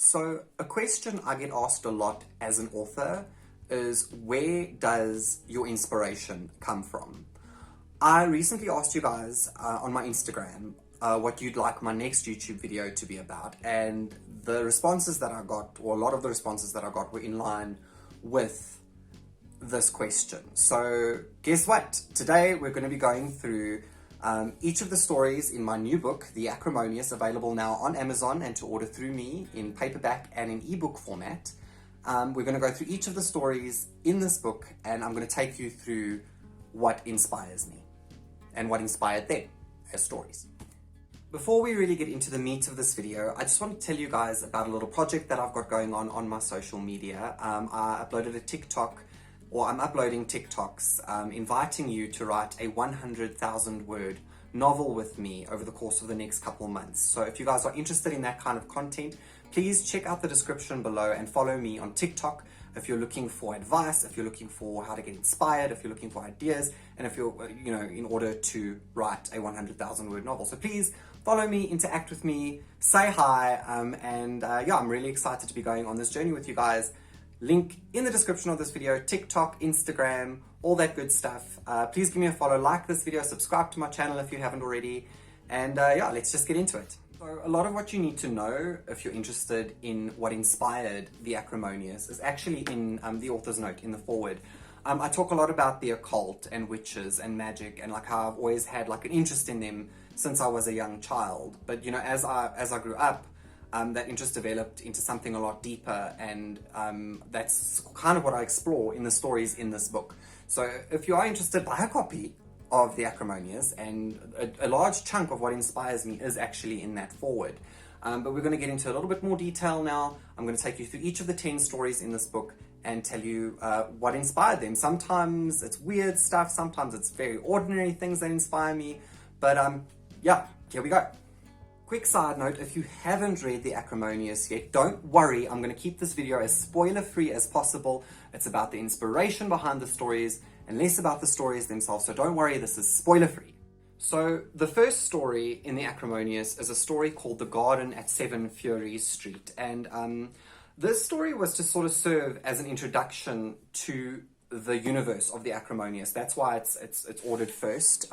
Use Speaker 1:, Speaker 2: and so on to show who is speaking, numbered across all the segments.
Speaker 1: So a question I get asked a lot as an author is, where does your inspiration come from? I recently asked you guys on my Instagram what you'd like my next YouTube video to be about, and the responses that I got, or a lot of the responses that I got, were in line with this question. So guess what? Today we're going to be going through each of the stories in my new book, The Acrimonious, available now on Amazon and to order through me in paperback and in ebook format. We're going to go through each of the stories in this book, and I'm going to take you through what inspires me and what inspired them as stories. Before we really get into the meat of this video, I just want to tell you guys about a little project that I've got going on my social media. I uploaded a TikTok, or I'm uploading TikToks, inviting you to write a 100,000 word novel with me over the course of the next couple months. So if you guys are interested in that kind of content, please check out the description below and follow me on TikTok if you're looking for advice, if you're looking for how to get inspired, if you're looking for ideas, and if you're, in order to write a 100,000 word novel. So please follow me, interact with me, say hi, I'm really excited to be going on this journey with you guys. Link in the description of this video, TikTok, Instagram, all that good stuff. Please give me a follow, like this video, subscribe to my channel if you haven't already, and let's just get into it. So a lot of what you need to know if you're interested in what inspired The Acrimonious is actually in the author's note, in the foreword. I talk a lot about the occult and witches and magic, and like how I've always had like an interest in them since I was a young child. But as I grew up, that interest developed into something a lot deeper, and that's kind of what I explore in the stories in this book. So if you are interested, buy a copy of The Acrimonious, and a large chunk of what inspires me is actually in that foreword. But we're going to get into a little bit more detail now. I'm going to take you through each of the 10 stories in this book and tell you what inspired them. Sometimes it's weird stuff, sometimes it's very ordinary things that inspire me, but here we go. Quick side note, if you haven't read The Acrimonious yet, don't worry, I'm going to keep this video as spoiler-free as possible. It's about the inspiration behind the stories and less about the stories themselves, so don't worry, this is spoiler-free. So the first story in The Acrimonious is a story called The Garden at 7 Furies Street, and this story was to sort of serve as an introduction to the universe of The Acrimonious. That's why it's ordered first.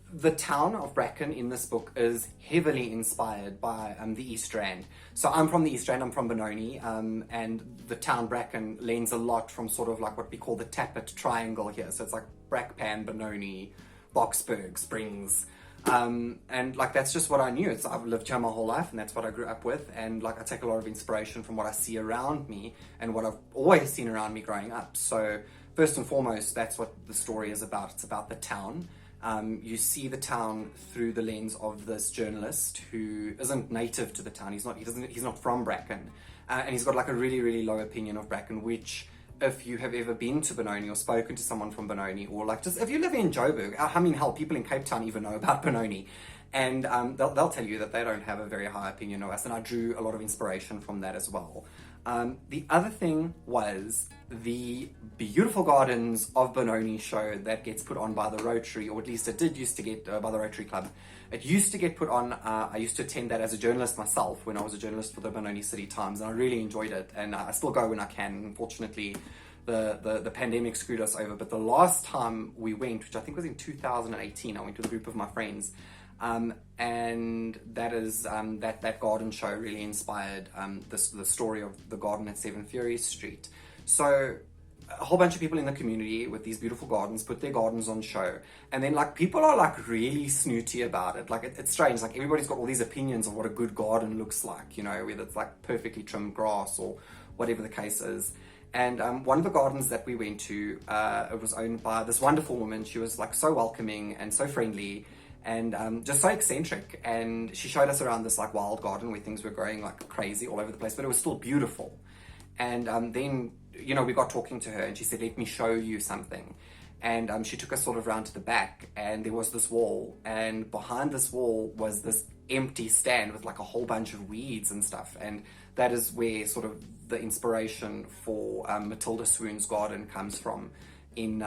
Speaker 1: The town of Bracken in this book is heavily inspired by the East Rand. So I'm from the East Rand, I'm from Benoni, and the town Bracken lends a lot from sort of like what we call the Tappet Triangle here. So it's like Brackpan, Benoni, Boksburg, Springs, and like that's just what I knew. I've lived here my whole life, and that's what I grew up with, and like I take a lot of inspiration from what I see around me and what I've always seen around me growing up. So first and foremost, that's what the story is about. It's about the town. You see the town through the lens of this journalist who isn't native to the town. He's not from Bracken, and he's got like a really, really low opinion of Bracken, which, if you have ever been to Benoni or spoken to someone from Benoni, or like just if you live in Joburg, I mean, hell, people in Cape Town even know about Benoni, and they'll tell you that they don't have a very high opinion of us, and I drew a lot of inspiration from that as well. The other thing was the beautiful gardens of Benoni show that gets put on by the Rotary, or at least it did used to get by the Rotary Club. It used to get put on, I used to attend that as a journalist myself when I was a journalist for the Benoni City Times, and I really enjoyed it, and I still go when I can. Unfortunately, the pandemic screwed us over, but the last time we went, which I think was in 2018, I went with a group of my friends, and that is that garden show really inspired the story of the garden at 7 Furies Street. So a whole bunch of people in the community with these beautiful gardens put their gardens on show, and then like people are like really snooty about it. Like it's strange, like everybody's got all these opinions of what a good garden looks like, whether it's like perfectly trimmed grass or whatever the case is. And one of the gardens that we went to, it was owned by this wonderful woman. She was like so welcoming and so friendly, and just so eccentric, and she showed us around this like wild garden where things were growing like crazy all over the place, but it was still beautiful. And then we got talking to her, and she said, let me show you something. And she took us sort of round to the back, and there was this wall, and behind this wall was this empty stand with like a whole bunch of weeds and stuff, and that is where sort of the inspiration for Matilda Swoon's garden comes from, in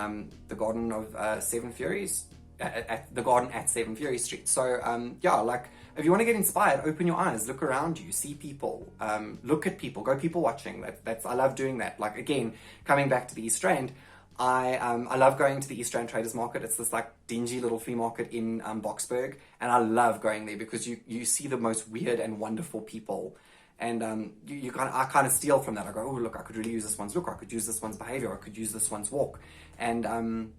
Speaker 1: the garden of 7 Furies, at the garden at 7 Furies Street. So like if you want to get inspired, open your eyes, look around you, see people, look at people, go people watching. I love doing that. Like, again, coming back to the East Rand, I love going to the East Rand Traders Market. It's this like dingy little flea market in Boksburg, and I love going there because you see the most weird and wonderful people, and I kind of steal from that. I go, oh look, I could really use this one's look, I could use this one's behavior, I could use this one's walk, and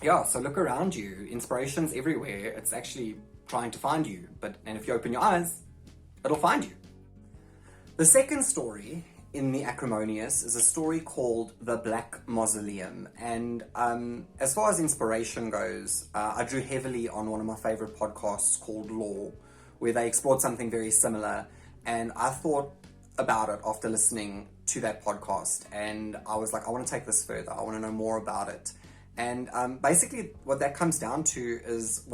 Speaker 1: yeah. So look around you, inspiration's everywhere. It's actually trying to find you, and if you open your eyes, it'll find you. The second story in the Acrimonious is a story called The Black Mausoleum, and as far as inspiration goes, I drew heavily on one of my favorite podcasts called Law, where they explored something very similar, and I thought about it after listening to that podcast, and I was like, I want to take this further, I want to know more about it. And basically what that comes down to is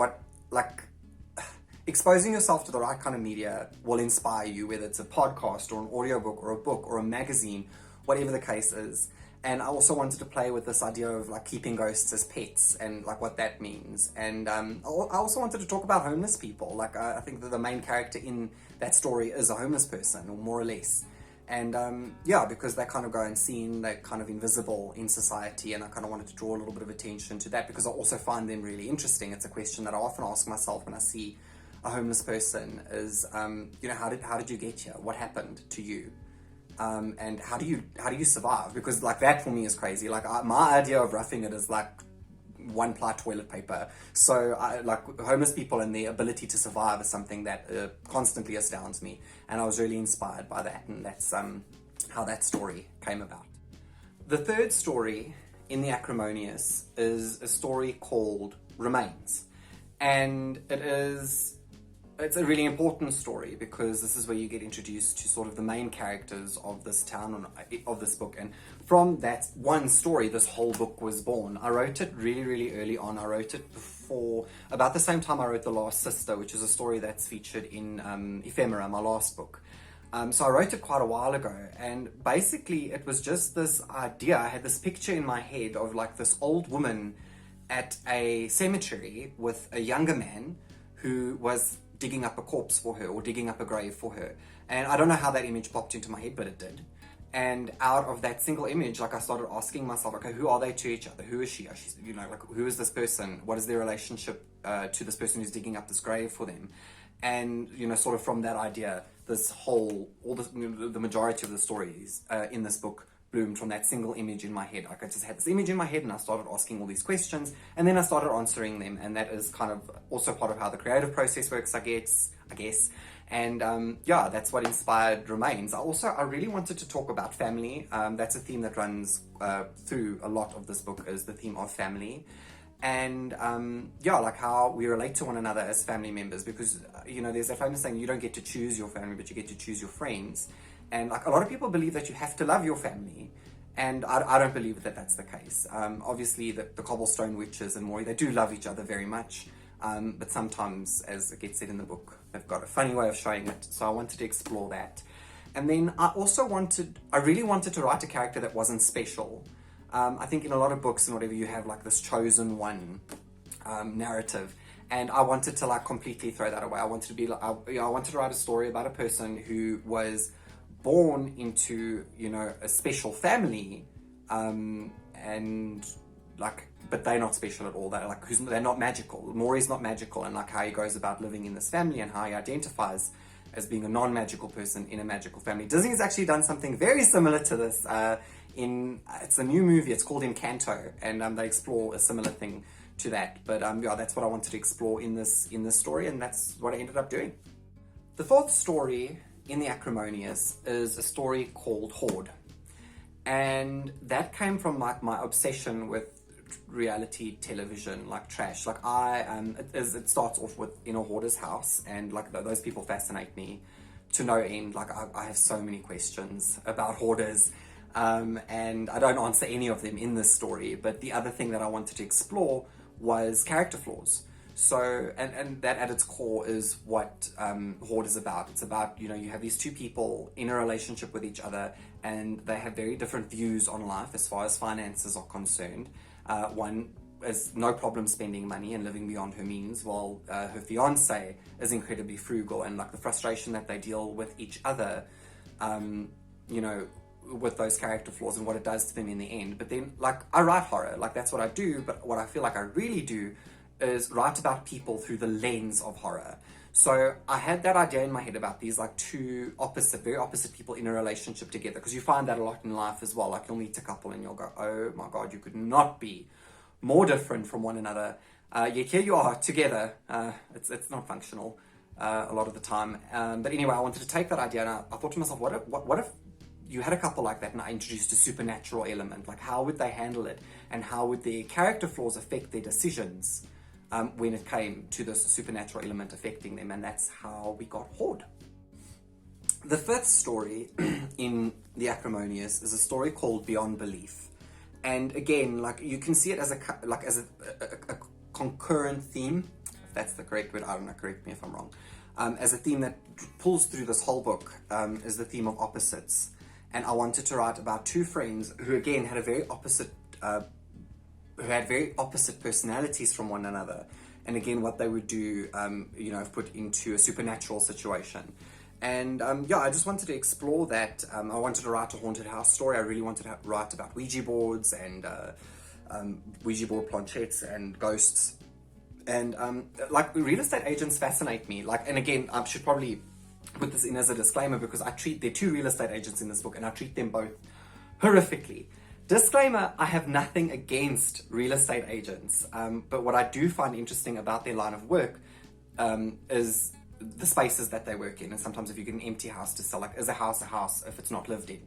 Speaker 1: exposing yourself to the right kind of media will inspire you, whether it's a podcast or an audiobook or a book or a magazine, whatever the case is. And I also wanted to play with this idea of like keeping ghosts as pets and like what that means. And I also wanted to talk about homeless people. Like I think that the main character in that story is a homeless person, or more or less. And yeah, because they kind of go unseen, they're kind of invisible in society, and I kind of wanted to draw a little bit of attention to that because I also find them really interesting. It's a question that I often ask myself when I see a homeless person is, how did you get here? What happened to you? And how do you survive? Because like that for me is crazy. Like my idea of roughing it is like one ply toilet paper. So like homeless people and their ability to survive is something that constantly astounds me. And I was really inspired by that. And that's how that story came about. The third story in the Acrimonious is a story called Remains. And it's a really important story because this is where you get introduced to sort of the main characters of this town, of this book. And from that one story, this whole book was born. I wrote it really, really early on. I wrote it before, about the same time I wrote The Last Sister, which is a story that's featured in Ephemera, my last book. So I wrote it quite a while ago. And basically it was just this idea. I had this picture in my head of like this old woman at a cemetery with a younger man who was digging up a corpse for her or digging up a grave for her. And I don't know how that image popped into my head, but it did. And out of that single image, like I started asking myself, okay, who are they to each other? Who is she? She's, like who is this person? What is their relationship to this person who's digging up this grave for them? And, sort of from that idea, the majority of the stories in this book bloomed from that single image in my head. Like I just had this image in my head and I started asking all these questions and then I started answering them, and that is kind of also part of how the creative process works, I guess. And yeah, that's what inspired Remains. I really wanted to talk about family. That's a theme that runs through a lot of this book, is the theme of family. And yeah, like how we relate to one another as family members, because there's that famous saying, you don't get to choose your family, but you get to choose your friends. And like a lot of people believe that you have to love your family, and I don't believe that that's the case. Obviously the cobblestone witches and Maury, they do love each other very much, but sometimes, as it gets said in the book, they've got a funny way of showing it. So I wanted to explore that. And then I really wanted to write a character that wasn't special. I think in a lot of books and whatever, you have like this chosen one narrative, and I wanted to like completely throw that away. I wanted to be like, I wanted to write a story about a person who was born into a special family, and like, but they're not special at all. They're not magical. Maury's not magical, and like how he goes about living in this family and how he identifies as being a non-magical person in a magical family. Disney's actually done something very similar to this. It's a new movie. It's called Encanto, and they explore a similar thing to that. But yeah, that's what I wanted to explore in this story, and that's what I ended up doing. The fourth story in the Acrimonious is a story called Hoard, and that came from like my obsession with reality television, like trash. Like it starts off with in a hoarder's house, and like those people fascinate me to no end. Like I have so many questions about hoarders, and I don't answer any of them in this story. But the other thing that I wanted to explore was character flaws. So, and that at its core is what Hoard is about. It's about, you have these two people in a relationship with each other, and they have very different views on life as far as finances are concerned. One has no problem spending money and living beyond her means, while her fiance is incredibly frugal, and like the frustration that they deal with each other, you know, with those character flaws and what it does to them in the end. But then, like, I write horror, like that's what I do, but what I feel like I really do is write about people through the lens of horror. So I had that idea in my head about these like two very opposite people in a relationship together, because you find that a lot in life as well. Like you'll meet a couple and you'll go, oh my God, you could not be more different from one another. Yet here you are together. It's not functional a lot of the time. But anyway, I wanted to take that idea and I thought to myself, what if you had a couple like that and I introduced a supernatural element? Like how would they handle it? And how would their character flaws affect their decisions? When it came to this supernatural element affecting them, and that's how we got Hoard. The fifth story in the Acrimonious is a story called Beyond Belief, and again, like you can see it as a concurrent theme, if that's the correct word. I don't know. Correct me if I'm wrong. As a theme that pulls through this whole book is the theme of opposites, and I wanted to write about two friends who again had a very opposite. Who had very opposite personalities from one another, and again what they would do, you know, put into a supernatural situation. And yeah, I just wanted to explore that. I wanted to write a haunted house story. I really wanted to write about Ouija boards and Ouija board planchettes and ghosts. And like real estate agents fascinate me. Like, and again, I should probably put this in as a disclaimer, because there are two real estate agents in this book, and I treat them both horrifically. Disclaimer, I have nothing against real estate agents, but what I do find interesting about their line of work is the spaces that they work in. And sometimes if you get an empty house to sell, like, is a house if it's not lived in?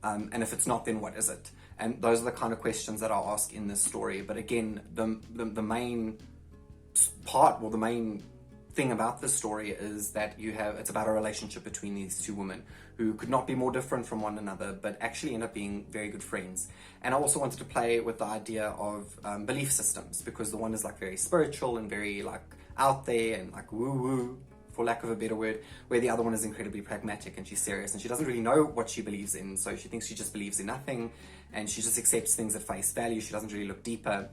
Speaker 1: And if it's not, then what is it? And those are the kind of questions that I'll ask in this story. But again, the main part, or the main thing about this story is that it's about a relationship between these two women who could not be more different from one another, but actually end up being very good friends. And I also wanted to play with the idea of belief systems, because the one is like very spiritual and very like out there and like woo-woo, for lack of a better word, where the other one is incredibly pragmatic and she's serious and she doesn't really know what she believes in, so she thinks she just believes in nothing and she just accepts things at face value. She doesn't really look deeper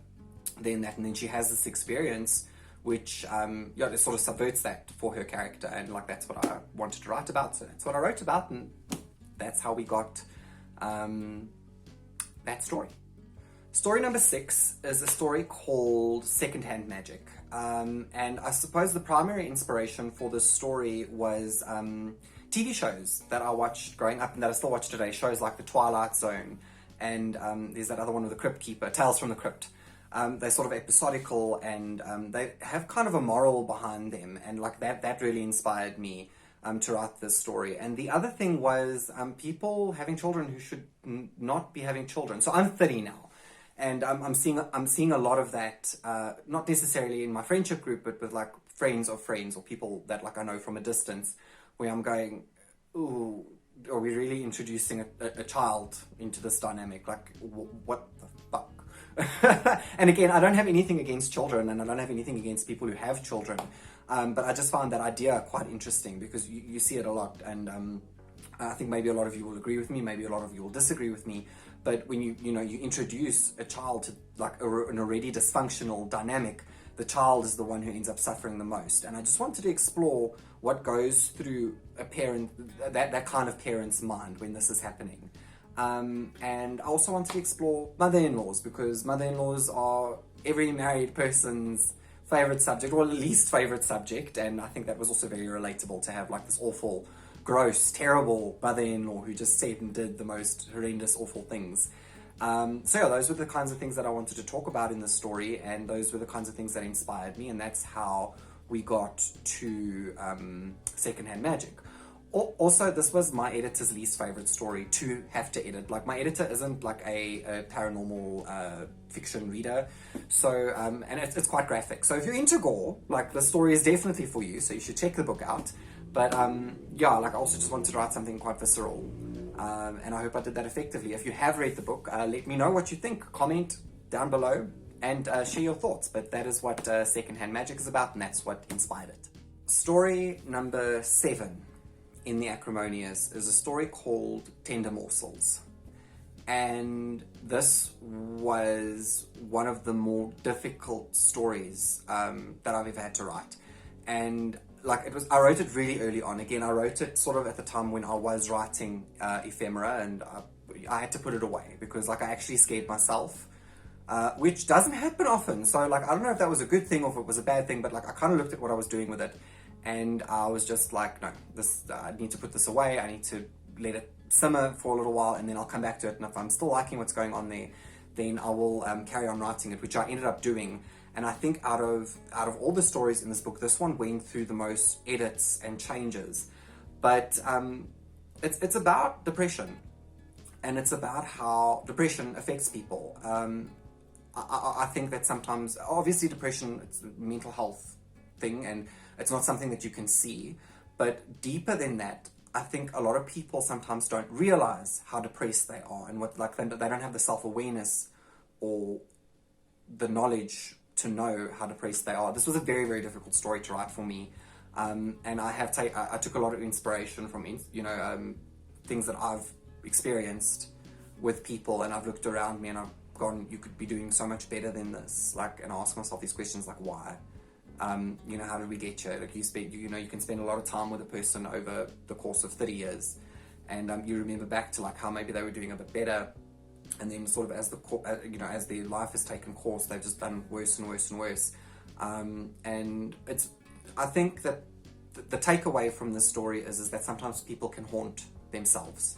Speaker 1: than that, and then she has this experience which yeah, it sort of subverts that for her character, and like that's what I wanted to write about, so that's what I wrote about, and that's how we got that story. Story number 6 is a story called Secondhand Magic, and I suppose the primary inspiration for this story was TV shows that I watched growing up and that I still watch today, shows like The Twilight Zone, and there's that other one with the Crypt Keeper, Tales from the Crypt. They're sort of episodical, and they have kind of a moral behind them, and like that really inspired me to write this story. And the other thing was people having children who should not be having children. So I'm 30 now, and I'm seeing a lot of that, not necessarily in my friendship group, but with like friends of friends or people that like I know from a distance, where I'm going, ooh, are we really introducing a child into this dynamic? Like, what the fuck? And again, I don't have anything against children, and I don't have anything against people who have children, but I just found that idea quite interesting, because you see it a lot, and I think maybe a lot of you will agree with me, maybe a lot of you will disagree with me, but when you introduce a child to like an already dysfunctional dynamic, the child is the one who ends up suffering the most. And I just wanted to explore what goes through a parent, that kind of parent's mind when this is happening. And I also wanted to explore mother-in-laws, because mother-in-laws are every married person's favorite subject, or least favorite subject, and I think that was also very relatable to have like this awful, gross, terrible mother-in-law who just said and did the most horrendous, awful things. So yeah, those were the kinds of things that I wanted to talk about in the story, and those were the kinds of things that inspired me, and that's how we got to Secondhand Magic. Also, this was my editor's least favorite story to have to edit. Like, my editor isn't like a paranormal fiction reader, so and it's quite graphic. So if you're into gore, like, the story is definitely for you, so you should check the book out. But yeah, like, I also just wanted to write something quite visceral, and I hope I did that effectively. If you have read the book, let me know what you think. Comment down below and share your thoughts. But that is what Secondhand Magic is about, and that's what inspired it. Story number 7 in the Acrimonious is a story called Tender Morsels. and this was one of the more difficult stories that I've ever had to write. And like I wrote it really early on. Again, I wrote it sort of at the time when I was writing ephemera, and I had to put it away because like I actually scared myself, which doesn't happen often. So like I don't know if that was a good thing or if it was a bad thing, but like I kind of looked at what I was doing with it, and I was just like, no, this I need to put this away. I need to let it simmer for a little while, and then I'll come back to it. And if I'm still liking what's going on there, then I will carry on writing it, which I ended up doing. And I think out of all the stories in this book, this one went through the most edits and changes. But it's about depression, and it's about how depression affects people. I think that sometimes, obviously, depression, it's a mental health thing, and it's not something that you can see. But deeper than that, I think a lot of people sometimes don't realize how depressed they are, and what like they don't have the self-awareness or the knowledge to know how depressed they are. This was a very, very difficult story to write for me, and I took a lot of inspiration from things that I've experienced with people, and I've looked around me and I've gone, you could be doing so much better than this. Like, and I ask myself these questions like, why? How did we get here? Like you can spend a lot of time with a person over the course of 30 years, and you remember back to like how maybe they were doing a bit better, and then sort of as their life has taken course, they've just done worse and worse and worse. And I think that the takeaway from this story is that sometimes people can haunt themselves.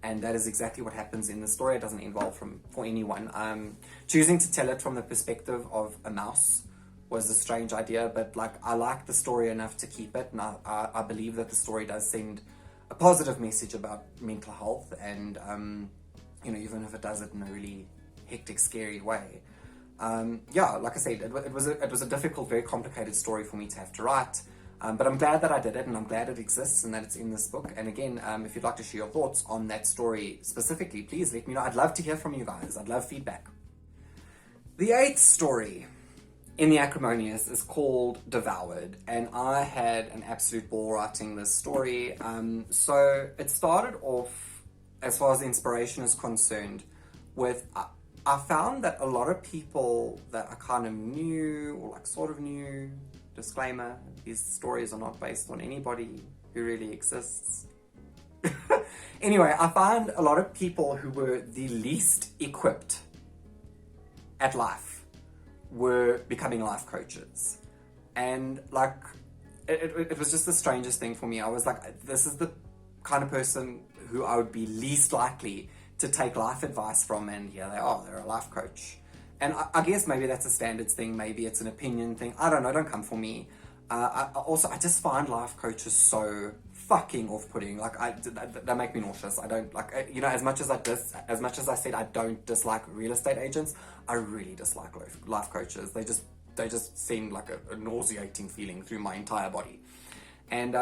Speaker 1: And that is exactly what happens in the story. It doesn't involve for anyone. Choosing to tell it from the perspective of a mouse was a strange idea, but like I like the story enough to keep it, and I believe that the story does send a positive message about mental health, and even if it does it in a really hectic, scary way. Like I said, it was a difficult, very complicated story for me to have to write. But I'm glad that I did it, and I'm glad it exists and that it's in this book. And again, if you'd like to share your thoughts on that story specifically, please let me know. I'd love to hear from you guys. I'd love feedback. The 8th story in the Acrimonious is called Devoured, and I had an absolute ball writing this story. So it started off, as far as the inspiration is concerned, with I found that a lot of people that I kind of knew, or like sort of knew, disclaimer, these stories are not based on anybody who really exists. Anyway, I found a lot of people who were the least equipped at life were becoming life coaches. And like, it was just the strangest thing for me. I was like, this is the kind of person who I would be least likely to take life advice from, and here they are, they're a life coach. And I guess maybe that's a standards thing, maybe it's an opinion thing, I don't know, don't come for me. I just find life coaches so fucking off-putting. Like, they make me nauseous. I don't, like, as much as I said I don't dislike real estate agents, I really dislike life coaches. They just seem like a nauseating feeling through my entire body. And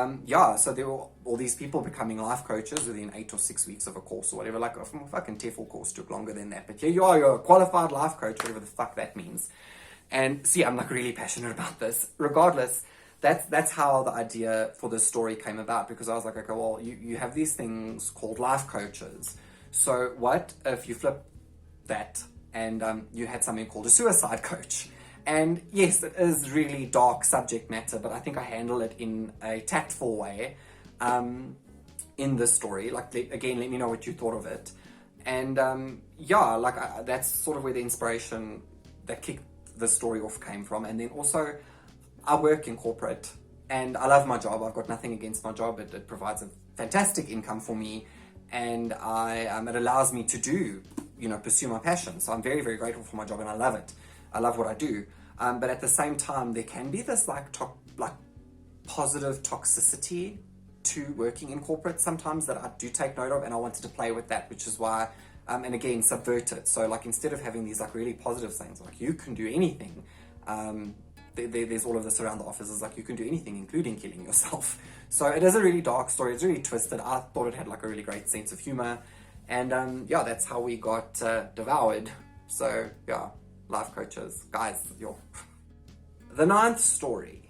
Speaker 1: so there were all these people becoming life coaches within 8 or 6 weeks of a course or whatever. Like a fucking TEFL course took longer than that. But here you are, you're a qualified life coach, whatever the fuck that means. And see, I'm like really passionate about this. Regardless, that's how the idea for this story came about, because I was like, okay, well, you have these things called life coaches. So what if you flip that and you had something called a suicide coach? And yes, it is really dark subject matter, but I think I handle it in a tactful way in this story. Like, again, let me know what you thought of it. And that's sort of where the inspiration that kicked the story off came from. And then also, I work in corporate and I love my job. I've got nothing against my job. It provides a fantastic income for me, and it allows me to pursue my passion. So I'm very, very grateful for my job, and I love it. I love what I do. But at the same time, there can be this like positive toxicity to working in corporate sometimes that I do take note of, and I wanted to play with that, which is why, and again, subvert it. So like, instead of having these like really positive things, like you can do anything, there's all of this around the offices, like you can do anything, including killing yourself. So it is a really dark story. It's really twisted. I thought it had like a really great sense of humor. And that's how we got Devoured. So yeah, life coaches, guys. The 9th story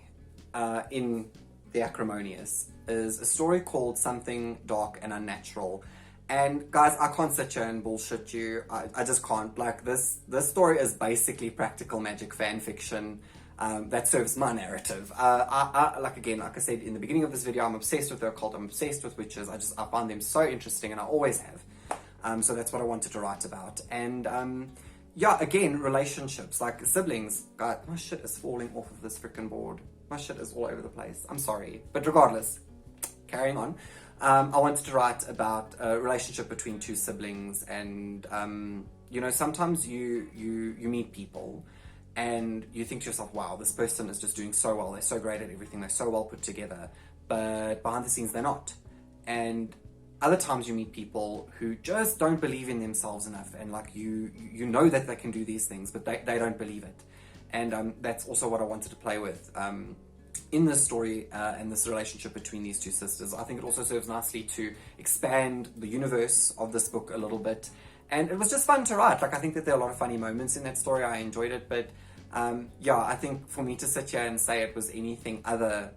Speaker 1: in the Acrimonious is a story called Something Dark and Unnatural. And guys, I can't sit here and bullshit you. I just can't. Like, this story is basically practical magic fan fiction that serves my narrative. Like I said in the beginning of this video, I'm obsessed with the occult. I'm obsessed with witches. I find them so interesting, and I always have. So that's what I wanted to write about. And yeah, again, relationships, like siblings. God, my shit is falling off of this freaking board. My shit is all over the place. I'm sorry. But regardless, carrying on. I wanted to write about a relationship between two siblings, and you know, sometimes you meet people and you think to yourself, wow, this person is just doing so well, they're so great at everything, they're so well put together, but behind the scenes they're not. And other times you meet people who just don't believe in themselves enough, and like you know that they can do these things, but they don't believe it. And that's also what I wanted to play with in this story and this relationship between these two sisters. I think it also serves nicely to expand the universe of this book a little bit. And it was just fun to write. Like, I think that there are a lot of funny moments in that story. I enjoyed it. But yeah, I think for me to sit here and say it was anything other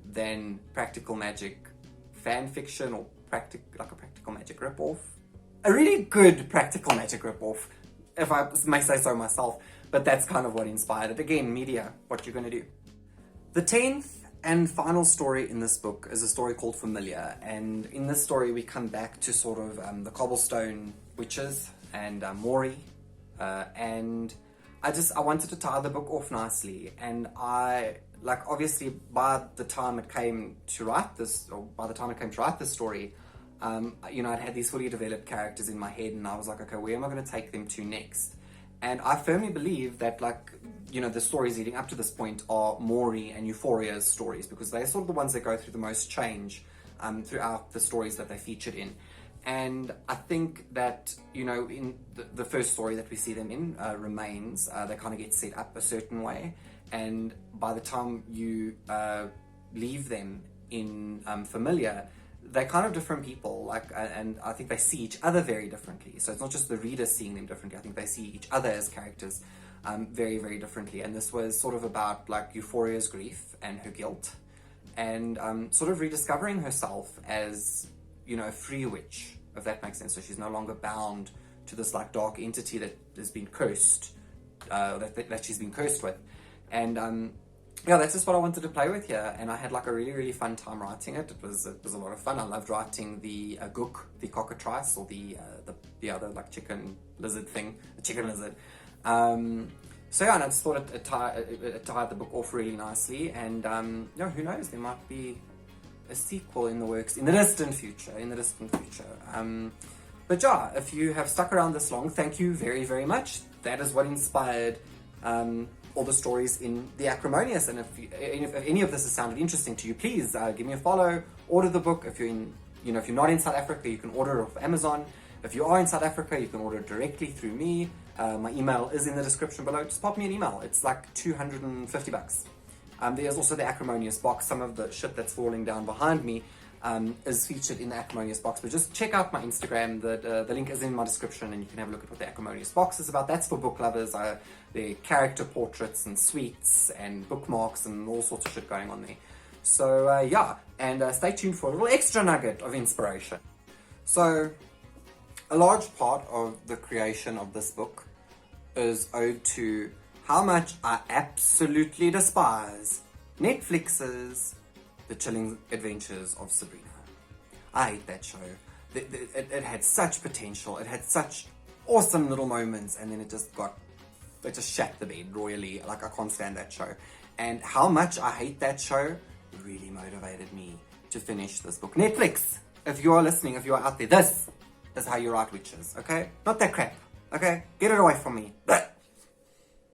Speaker 1: than practical magic fan fiction, or like a practical magic ripoff, a really good practical magic ripoff, if I may say so myself. But that's kind of what inspired it. Again, media, what you're going to do. The 10th and final story in this book is a story called Familia, and in this story we come back to sort of the cobblestone witches and Maury, and I wanted to tie the book off nicely, and obviously by the time it came to write this story, you know, I'd had these fully developed characters in my head, and I was like, okay, where am I going to take them to next? And I firmly believe that, like, you know, the stories leading up to this point are Maury and Euphoria's stories, because they're sort of the ones that go through the most change throughout the stories that they featured in. And I think that, you know, in the first story that we see them in, Remains, they kind of get set up a certain way. And by the time you leave them in Familia, they're kind of different people, like, and I think they see each other very differently. So it's not just the reader seeing them differently. I think they see each other as characters very, very differently. And this was sort of about, like, Euphoria's grief and her guilt, and sort of rediscovering herself as, you know, a free witch, if that makes sense. So she's no longer bound to this, like, dark entity that has been cursed, that she's been cursed with. And yeah, that's just what I wanted to play with here, and I had like a really, really fun time writing it. It was a lot of fun. I loved writing the gook, the cockatrice, or the other, like, chicken lizard thing, the chicken lizard. So yeah, and I just thought it tied the book off really nicely, and you know, who knows, there might be a sequel in the works in the distant future. But yeah, if you have stuck around this long, thank you very, very much. That is what inspired all the stories in the Acrimonious. And if any of this has sounded interesting to you, please give me a follow, order the book. If you're not in South Africa, you can order it off Amazon. If you are in South Africa, you can order it directly through me. My email is in the description below. Just pop me an email. It's like $250. There's also the Acrimonious box. Some of the shit that's falling down behind me is featured in the Acrimonious box. But just check out my Instagram. The link is in my description, and you can have a look at what the Acrimonious box is about. That's for book lovers. There are character portraits and sweets and bookmarks and all sorts of shit going on there. So yeah, and stay tuned for a little extra nugget of inspiration. So a large part of the creation of this book is owed to how much I absolutely despise Netflix's The Chilling Adventures of Sabrina. I hate that show. It had such potential. It had such awesome little moments, and then it just shat the bed royally. Like, I can't stand that show. And how much I hate that show really motivated me to finish this book. Netflix, if you are listening, if you are out there, this is how you write witches, okay? Not that crap, okay? Get it away from me.